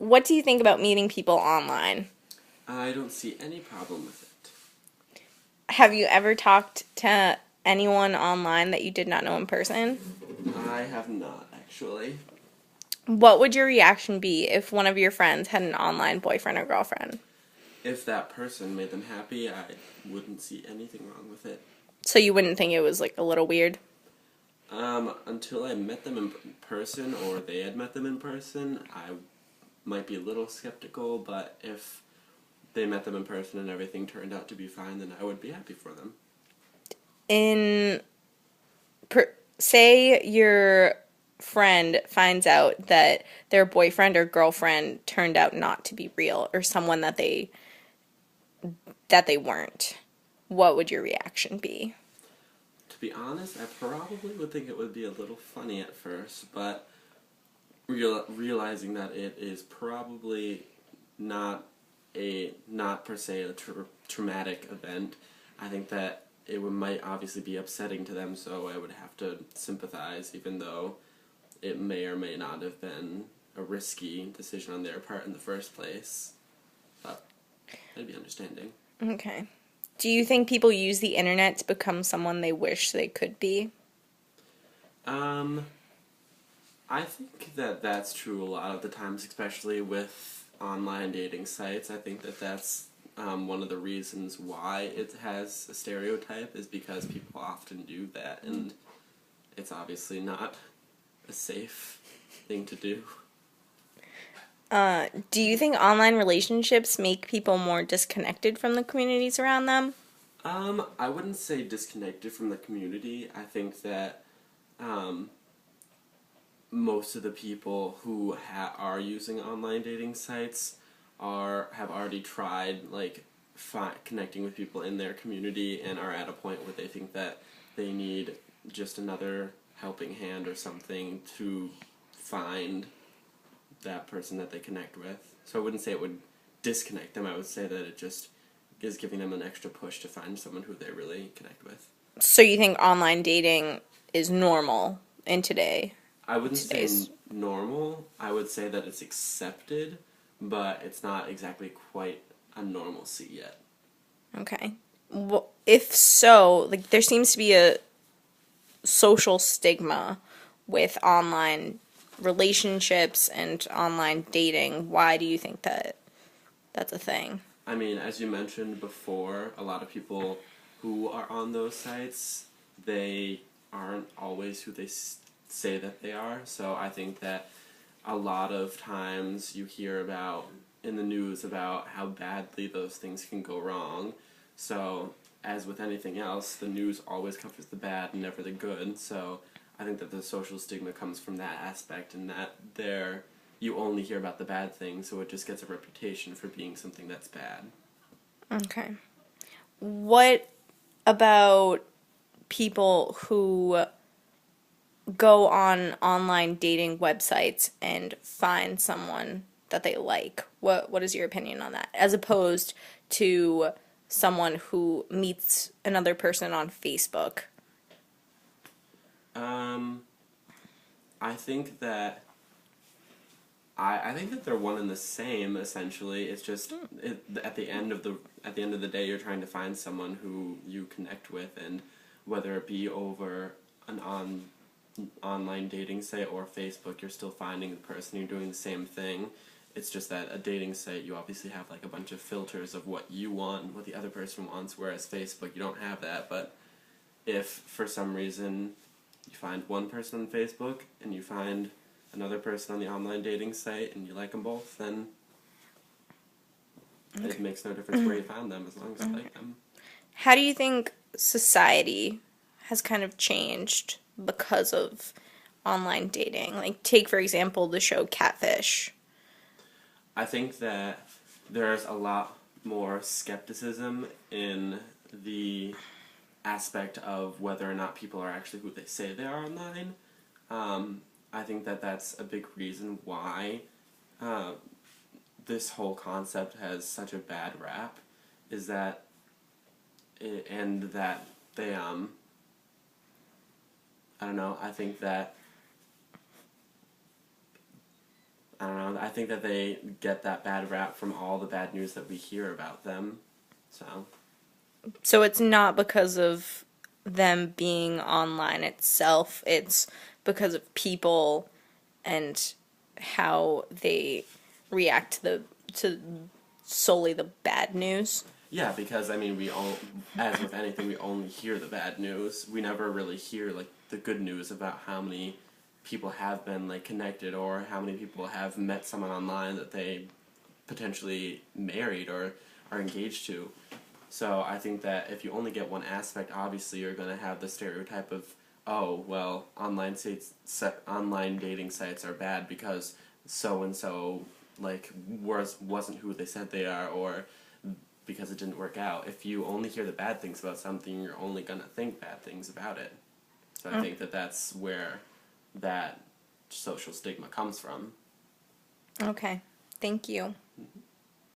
what do you think about meeting people online? I don't see any problem with it. Have you ever talked to anyone online that you did not know in person? I have not, actually. What would your reaction be if one of your friends had an online boyfriend or girlfriend? If that person made them happy, I wouldn't see anything wrong with it. So you wouldn't think it was like a little weird? Until I met them in person or they had met them in person, I might be a little skeptical, but if they met them in person and everything turned out to be fine, then I would be happy for them. In Say your friend finds out that their boyfriend or girlfriend turned out not to be real or someone that they weren't. What would your reaction be? To be honest, I probably would think it would be a little funny at first, but realizing that it is probably not per se a traumatic event, I think that might obviously be upsetting to them. So I would have to sympathize, even though it may or may not have been a risky decision on their part in the first place. But I'd be understanding. Okay. Do you think people use the internet to become someone they wish they could be? Um, I think that that's true a lot of the times, especially with online dating sites. I think that that's one of the reasons why it has a stereotype is because people often do that, and it's obviously not a safe thing to do. Do you think online relationships make people more disconnected from the communities around them? I wouldn't say disconnected from the community. I think that um, most of the people who are using online dating sites have already tried connecting with people in their community and are at a point where they think that they need just another helping hand or something to find that person that they connect with. So I wouldn't say it would disconnect them. I would say that it just is giving them an extra push to find someone who they really connect with. So you think online dating is normal in I wouldn't say today's? normal. I would say that it's accepted, but it's not exactly quite a normalcy yet. Okay. Well, if so, like there seems to be a social stigma with online relationships and online dating. Why do you think that that's a thing? I mean, as you mentioned before, a lot of people who are on those sites, they aren't always who they say that they are. So I think that a lot of times you hear about in the news about how badly those things can go wrong. So, as with anything else, the news always covers the bad and never the good. So, I think that the social stigma comes from that aspect, and that you only hear about the bad things, so it just gets a reputation for being something that's bad. Okay. What about people who go on online dating websites and find someone that they like? What is your opinion on that? As opposed to someone who meets another person on Facebook. Um, I think that I think that they're one and the same essentially. It's just at the end of the day, you're trying to find someone who you connect with, and whether it be over an online dating site or Facebook, you're still finding the person. You're doing the same thing. It's just that a dating site, you obviously have like a bunch of filters of what you want and what the other person wants, whereas Facebook, you don't have that. But if for some reason you find one person on Facebook and you find another person on the online dating site and you like them both, then it makes no difference where you found them as long as you like them. How do you think society has kind of changed because of online dating? Like, take for example the show Catfish. I think that there's a lot more skepticism in the aspect of whether or not people are actually who they say they are online. I think that that's a big reason why uh, this whole concept has such a bad rap, is that and that they I don't know. I think that I don't know. I think that they get that bad rap from all the bad news that we hear about them. So, So it's not because of them being online itself, it's because of people and how they react to solely the bad news. yeah, because I mean, we all, as with anything, we only hear the bad news. We never really hear like the good news about how many people have been like connected or how many people have met someone online that they potentially married or are engaged to. So I think that if you only get one aspect, obviously you're going to have the stereotype of, oh, well, online dating sites are bad because so and so like wasn't who they said they are, or because it didn't work out. If you only hear the bad things about something, you're only going to think bad things about it. So I think that that's where that social stigma comes from. Okay. Thank you.